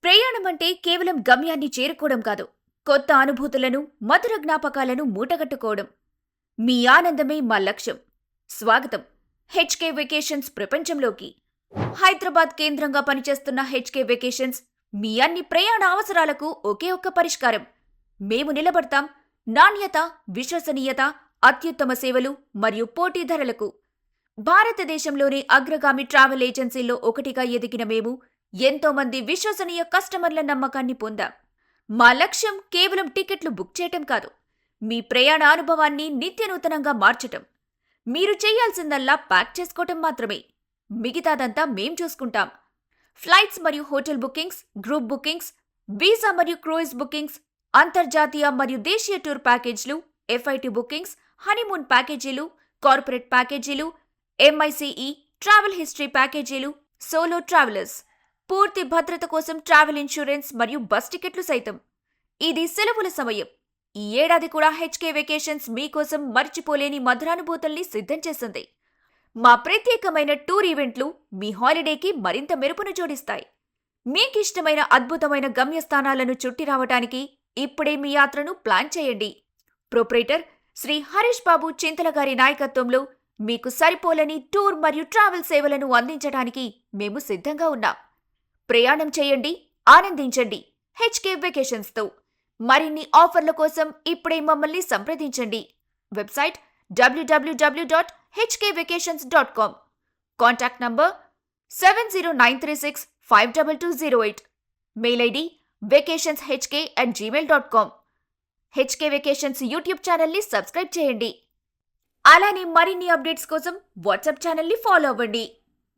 ప్రయాణం అంటే కేవలం గమ్యాన్ని చేరుకోవడం కాదు, కొత్త అనుభూతులను, మధుర జ్ఞాపకాలను మూటగట్టుకోవడం. మీ ఆనందమే మా లక్ష్యం. స్వాగతం హెచ్కే వెకేషన్స్ ప్రపంచంలోకి. హైదరాబాద్ కేంద్రంగా పనిచేస్తున్న హెచ్కే వెకేషన్స్ మీ అన్ని ప్రయాణ అవసరాలకు ఒకే ఒక్క పరిష్కారం. మేము నిలబడతాం నాణ్యత, విశ్వసనీయత, అత్యుత్తమ సేవలు మరియు పోటీ ధరలకు. భారతదేశంలోని అగ్రగామి ట్రావెల్ ఏజెన్సీల్లో ఒకటిగా ఎదిగిన మేము ఎంతో మంది విశ్వసనీయ కస్టమర్ల నమ్మకాన్ని పొందాం. మా లక్ష్యం కేవలం టికెట్లు బుక్ చేయటం కాదు, మీ ప్రయాణ అనుభవాన్ని నిత్యనూతనంగా మార్చటం. మీరు చేయాల్సిందల్లా ప్యాక్ చేసుకోవటం మాత్రమే. మిగతాదంతా మేం చూసుకుంటాం. ఫ్లైట్స్ మరియు hotel bookings, group bookings, visa మరియు క్రూయిజ్ బుకింగ్స్, అంతర్జాతీయ మరియు దేశీయ టూర్ ప్యాకేజీలు, ఎఫ్ఐటి బుకింగ్స్, హనీమూన్ ప్యాకేజీలు, కార్పొరేట్ ప్యాకేజీలు, ఎంఐసిఈ, ట్రావెల్ హిస్టరీ ప్యాకేజీలు, సోలో ట్రావెలర్స్, పూర్తి భద్రత కోసం ట్రావెల్ ఇన్సూరెన్స్ మరియు బస్ టికెట్లు సైతం. ఇది సెలవుల సమయం. ఈ ఏడాది కూడా హెచ్కే వెకేషన్స్ మీకోసం మర్చిపోలేని మధురానుభూతుల్ని సిద్ధం చేసింది. మా ప్రత్యేకమైన టూర్ ఈవెంట్లు మీ హాలిడేకి మరింత మెరుపును జోడిస్తాయి. మీకిష్టమైన అద్భుతమైన గమ్యస్థానాలను చుట్టి రావటానికి ఇప్పుడే మీ యాత్రను ప్లాన్ చేయండి. ప్రొప్రైటర్ శ్రీ హరీష్ బాబు చింతల గారి నాయకత్వంలో మీకు సరిపోలని టూర్ మరియు ట్రావెల్ సేవలను అందించడానికి మేము సిద్ధంగా ఉన్నాం. ప్రయాణం చేయండి, ఆనందించండి హెచ్కే వెకేషన్స్తో. మరిన్ని ఆఫర్ల కోసం ఇప్పుడే మమ్మల్ని సంప్రదించండి. Website www.hkvacations.com. Contact number 7093652208. Mail ID vacationshk@gmail.com. HK vacations YouTube ఛానల్ని సబ్స్క్రైబ్ చేయండి. అలానే మరిన్ని అప్డేట్స్ కోసం వాట్సాప్ ఛానల్ని ఫాలో అవ్వండి.